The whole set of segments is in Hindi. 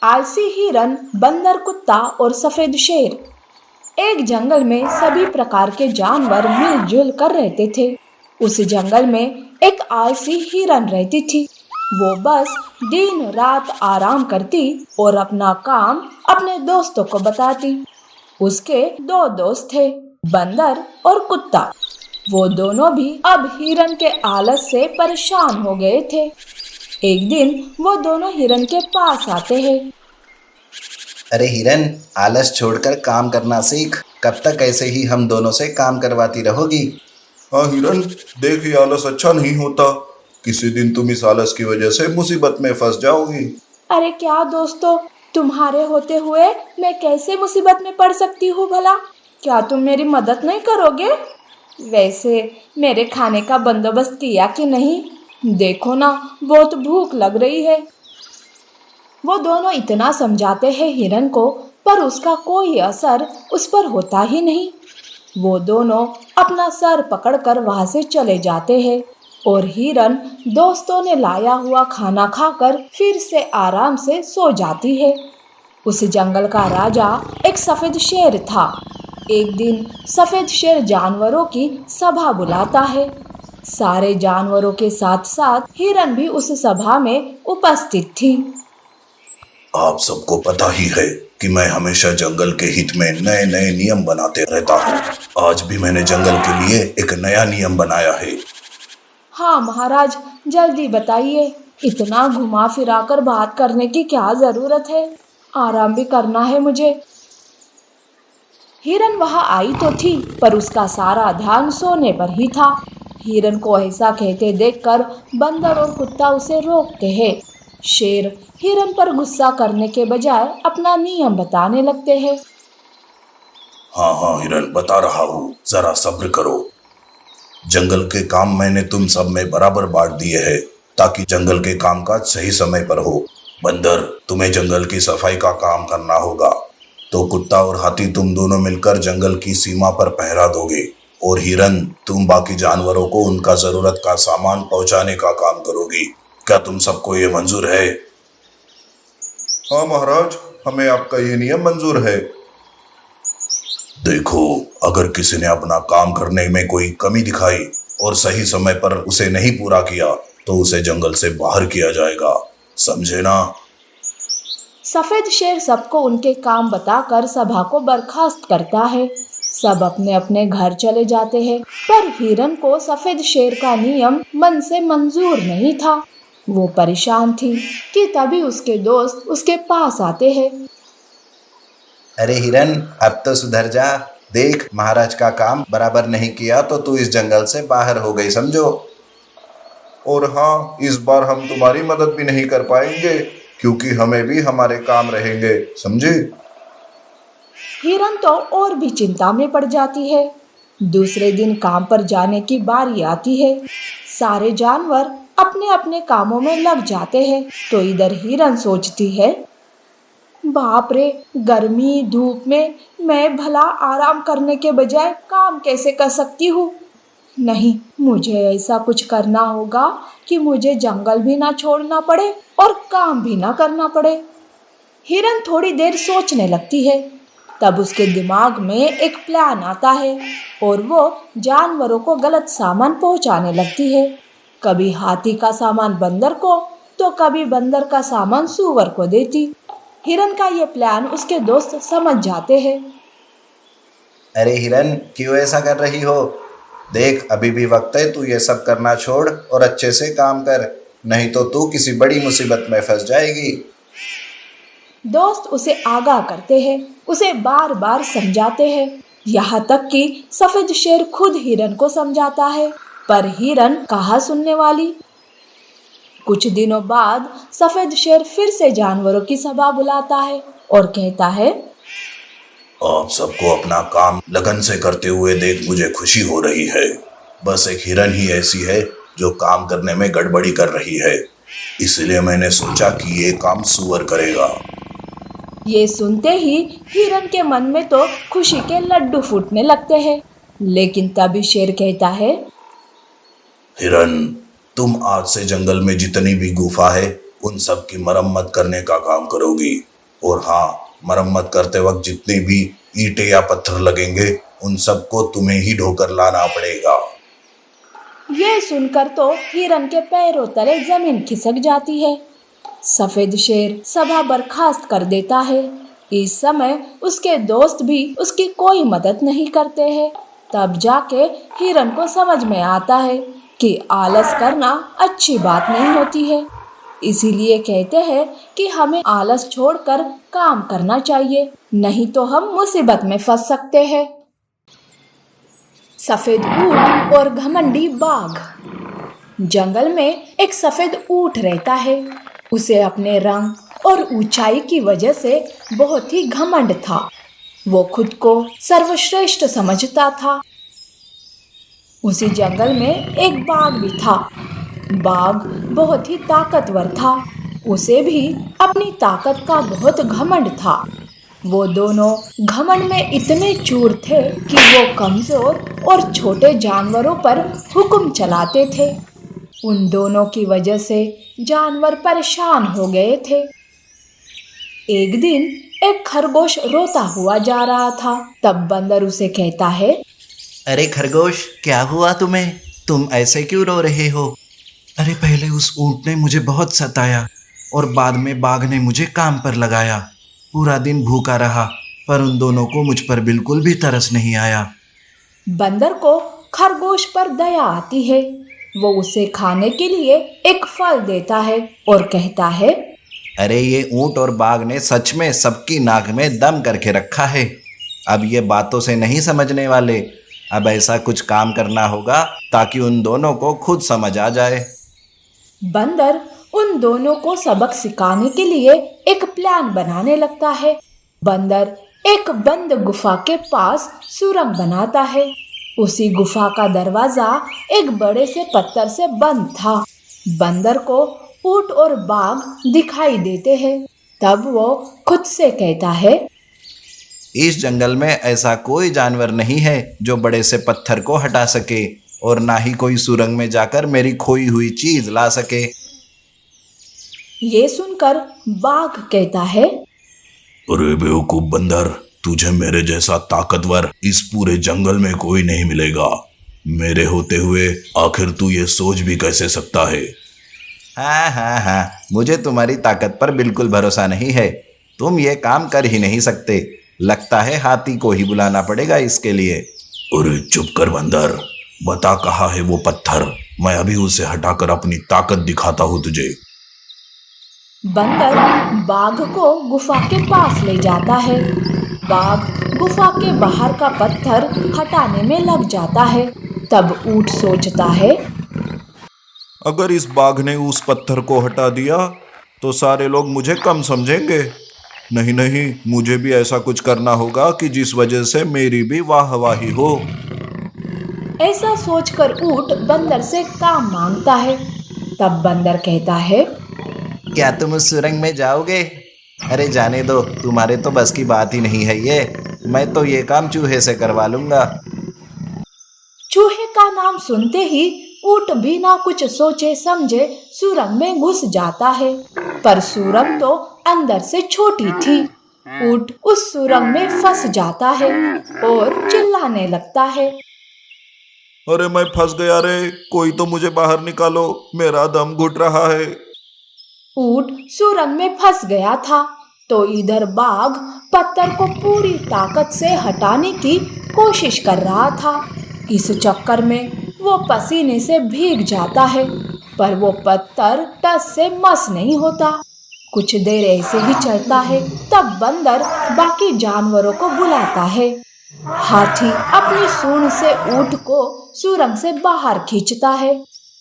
आलसी हिरन, बंदर, कुत्ता और सफेद शेर। एक जंगल में सभी प्रकार के जानवर मिलजुल कर रहते थे। उस जंगल में एक आलसी हिरन रहती थी। वो बस दिन रात आराम करती और अपना काम अपने दोस्तों को बताती। उसके दो दोस्त थे, बंदर और कुत्ता। वो दोनों भी अब हिरन के आलस से परेशान हो गए थे। एक दिन वो दोनों हिरन के पास आते हैं। अरे हिरन, आलस छोड़कर काम करना सीख। कब तक ऐसे ही हम दोनों से काम करवाती रहोगी? हाँ हिरन, देख ये आलस अच्छा नहीं होता। किसी दिन तुम इस आलस की वजह से मुसीबत में फंस जाओगी। अरे क्या दोस्तों, तुम्हारे होते हुए मैं कैसे मुसीबत में पड़ सकती हूँ भला? क्या तुम मेरी मदद नहीं करोगे? वैसे मेरे खाने का बंदोबस्त किया कि नहीं? देखो ना, बहुत भूख लग रही है। वो दोनों इतना समझाते हैं हिरन को, पर उसका कोई असर उस पर होता ही नहीं। वो दोनों अपना सर पकड़कर वहां से चले जाते हैं और हिरन दोस्तों ने लाया हुआ खाना खाकर फिर से आराम से सो जाती है। उस जंगल का राजा एक सफेद शेर था। एक दिन सफेद शेर जानवरों की सभा बुलाता है। सारे जानवरों के साथ साथ हिरन भी उस सभा में उपस्थित थी। आप सबको पता ही है कि मैं हमेशा जंगल के हित में नए नए नियम बनाते रहता हूँ। आज भी मैंने जंगल के लिए एक नया नियम बनाया है। हाँ महाराज, जल्दी बताइए। इतना घुमा फिरा कर बात करने की क्या जरूरत है? आराम भी करना है मुझे। हिरन वहां आई तो थी, पर उसका सारा ध्यान सोने पर ही था। हिरन को ऐसा कहते देखकर बंदर और कुत्ता उसे रोकते हैं। शेर हिरन पर गुस्सा करने के बजाय अपना नियम बताने लगते हैं। हाँ हाँ हिरन, बता रहा हूँ, जरा सब्र करो। जंगल के काम मैंने तुम सब में बराबर बांट दिए हैं ताकि जंगल के कामकाज सही समय पर हो। बंदर, तुम्हें जंगल की सफाई का काम करना होगा, तो कुत्ता और हाथी तुम दोनों मिलकर जंगल की सीमा पर पहरा दोगे, और हिरन, तुम बाकी जानवरों को उनका जरूरत का सामान पहुंचाने का काम करोगी। क्या तुम सबको ये मंजूर है? हाँ महाराज, हमें आपका ये नियम मंजूर है। देखो, अगर किसी ने अपना काम करने में कोई कमी दिखाई और सही समय पर उसे नहीं पूरा किया तो उसे जंगल से बाहर किया जाएगा, समझे ना? सफेद शेर सबको उनके काम बताकर सभा को बर्खास्त करता है। सब अपने अपने घर चले जाते हैं, पर हिरन को सफेद शेर का नियम मन से मंजूर नहीं था। वो परेशान थी कि तभी उसके दोस्त उसके पास आते हैं। अरे हिरन, अब तो सुधर जा। देख, महाराज का काम बराबर नहीं किया तो तू इस जंगल से बाहर हो गई, समझो। और हाँ, इस बार हम तुम्हारी मदद भी नहीं कर पाएंगे क्योंकि हमें भी हमारे काम रहेंगे, समझे? हिरन तो और भी चिंता में पड़ जाती है। दूसरे दिन काम पर जाने की बारी आती है। सारे जानवर अपने अपने कामों में लग जाते हैं, तो इधर हिरन सोचती है, बाप रे, गर्मी धूप में मैं भला आराम करने के बजाय काम कैसे कर सकती हूँ? नहीं, मुझे ऐसा कुछ करना होगा कि मुझे जंगल भी ना छोड़ना पड़े और काम भी ना करना पड़े। हिरन थोड़ी देर सोचने लगती है। तब उसके दिमाग में एक प्लान आता है और वो जानवरों को गलत सामान पहुंचाने लगती है। कभी हाथी का सामान बंदर को, तो कभी बंदर का सामान सूअर को देती। हिरन का ये प्लान उसके दोस्त समझ जाते हैं। अरे हिरन, क्यों ऐसा कर रही हो? देख, अभी भी वक्त है, तू ये सब करना छोड़ और अच्छे से काम कर, नहीं तो तू किसी बड़ी मुसीबत में फंस जाएगी। दोस्त उसे आगाह करते हैं, उसे बार बार समझाते हैं, यहाँ तक कि सफेद शेर खुद हिरन को समझाता है, पर हिरन कहाँ सुनने वाली। कुछ दिनों बाद सफेद शेर फिर से जानवरों की सभा बुलाता है और कहता है, आप सबको अपना काम लगन से करते हुए देख मुझे खुशी हो रही है। बस एक हिरन ही ऐसी है जो काम करने में गड़बड़ी कर रही है, इसलिए मैंने सोचा कि ये काम सूअर करेगा। ये सुनते ही हिरन के मन में तो खुशी के लड्डू फूटने लगते हैं। लेकिन तभी शेर कहता है, हिरन, तुम आज से जंगल में जितनी भी गुफा है उन सब की मरम्मत करने का काम करोगी। और हाँ, मरम्मत करते वक्त जितने भी ईंटें या पत्थर लगेंगे उन सबको तुम्हें ही ढोकर लाना पड़ेगा। ये सुनकर तो हिरन के पैरों तले जमीन खिसक जाती है। सफेद शेर सभा बर्खास्त कर देता है। इस समय उसके दोस्त भी उसकी कोई मदद नहीं करते हैं। तब जाके हिरन को समझ में आता है कि आलस करना अच्छी बात नहीं होती है। इसीलिए कहते हैं कि हमें आलस छोड़कर काम करना चाहिए, नहीं तो हम मुसीबत में फंस सकते हैं। सफेद ऊंट और घमंडी बाघ। जंगल में एक सफेद ऊंट रहता है। उसे अपने रंग और ऊंचाई की वजह से बहुत ही घमंड था। वो खुद को सर्वश्रेष्ठ समझता था। उसी जंगल में एक बाघ भी था। बाघ बहुत ही ताकतवर था। उसे भी अपनी ताकत का बहुत घमंड था। वो दोनों घमंड में इतने चूर थे कि वो कमजोर और छोटे जानवरों पर हुक्म चलाते थे। उन दोनों की वजह से जानवर परेशान हो गए थे। एक दिन एक खरगोश रोता हुआ जा रहा था। तब बंदर उसे कहता है, अरे खरगोश, क्या हुआ तुम्हें? तुम ऐसे क्यों रो रहे हो? अरे पहले उस ऊंट ने मुझे बहुत सताया और बाद में बाघ ने मुझे काम पर लगाया। पूरा दिन भूखा रहा, पर उन दोनों को मुझ पर बिल्कुल भी तरस नहीं आया। बंदर को खरगोश पर दया आती है। वो उसे खाने के लिए एक फल देता है और कहता है, अरे ये ऊंट और बाघ ने सच में सबकी नाक में दम करके रखा है। अब ये बातों से नहीं समझने वाले। अब ऐसा कुछ काम करना होगा ताकि उन दोनों को खुद समझ आ जाए। बंदर उन दोनों को सबक सिखाने के लिए एक प्लान बनाने लगता है। बंदर एक बंद गुफा के पास सुरंग बनाता है। उसी गुफा का दरवाजा एक बड़े से पत्थर से बंद था। बंदर को ऊंट और बाघ दिखाई देते हैं। तब वो खुद से कहता है, इस जंगल में ऐसा कोई जानवर नहीं है जो बड़े से पत्थर को हटा सके, और ना ही कोई सुरंग में जाकर मेरी खोई हुई चीज ला सके। ये सुनकर बाघ कहता है, अरे बेवकूफ बंदर, तुझे मेरे जैसा ताकतवर इस पूरे जंगल में कोई नहीं मिलेगा। मेरे होते हुए आखिर तू ये सोच भी कैसे सकता है? हाँ, मुझे तुम्हारी ताकत पर बिल्कुल भरोसा नहीं है। तुम ये काम कर ही नहीं सकते। लगता है हाथी को ही बुलाना पड़ेगा इसके लिए। अरे चुप कर बंदर, बता कहाँ है वो पत्थर। मैं अभी उसे हटाकर अपनी ताकत दिखाता हूँ तुझे। बंदर बाघ को गुफा के पास ले जाता है। बाघ गुफा के बाहर का पत्थर हटाने में लग जाता है। तब ऊंट सोचता है, अगर इस बाघ ने उस पत्थर को हटा दिया तो सारे लोग मुझे कम समझेंगे। नहीं, मुझे भी ऐसा कुछ करना होगा कि जिस वजह से मेरी भी वाहवाही हो। ऐसा सोचकर ऊंट बंदर से काम मांगता है। तब बंदर कहता है, क्या तुम उस सुरंग में जाओगे? अरे जाने दो, तुम्हारे तो बस की बात ही नहीं है ये। मैं तो ये काम चूहे से करवा लूंगा। चूहे का नाम सुनते ही ऊंट बिना कुछ सोचे समझे सुरंग में घुस जाता है। पर सुरंग तो अंदर से छोटी थी। ऊंट उस सुरंग में फंस जाता है और चिल्लाने लगता है, अरे मैं फंस गया रे, कोई तो मुझे बाहर निकालो, मेरा दम घुट रहा है। ऊंट सुरंग में फंस गया था तो इधर बाघ पत्थर को पूरी ताकत से हटाने की कोशिश कर रहा था। इस चक्कर में वो पसीने से भीग जाता है, पर वो पत्थर टस से मस नहीं होता। कुछ देर ऐसे ही चलता है। तब बंदर बाकी जानवरों को बुलाता है। हाथी अपनी सूंड से ऊंट को सुरंग से बाहर खींचता है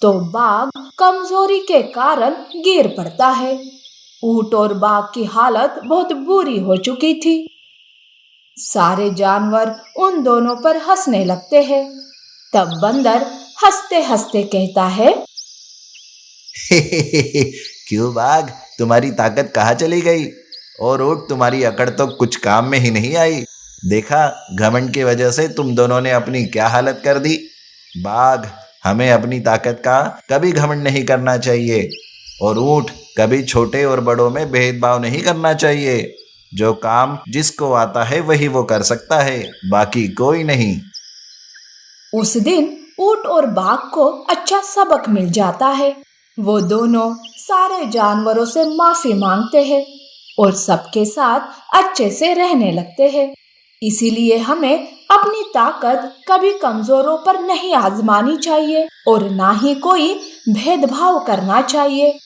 तो बाघ कमजोरी के कारण गिर पड़ता है। ऊंट और बाघ की हालत बहुत बुरी हो चुकी थी। सारे जानवर उन दोनों पर हंसने लगते हैं। तब बंदर हंसते हंसते कहता है, क्यों बाघ, तुम्हारी ताकत कहाँ चली गई? और ऊंट, तुम्हारी अकड़ तो कुछ काम में ही नहीं आई। देखा, घमंड की वजह से तुम दोनों ने अपनी क्या हालत कर दी। बाघ, हमें अपनी ताकत का कभी घमंड नहीं करना चाहिए, और ऊंट, कभी छोटे और बड़ों में भेदभाव नहीं करना चाहिए। जो काम जिसको आता है वही वो कर सकता है, बाकी कोई नहीं। उस दिन ऊंट और बाघ को अच्छा सबक मिल जाता है। वो दोनों सारे जानवरों से माफी मांगते हैं और सबके साथ अच्छे से रहने लगते हैं। इसीलिए हमें अपनी ताकत कभी कमजोरों पर नहीं आजमानी चाहिए और ना ही कोई भेदभाव करना चाहिए।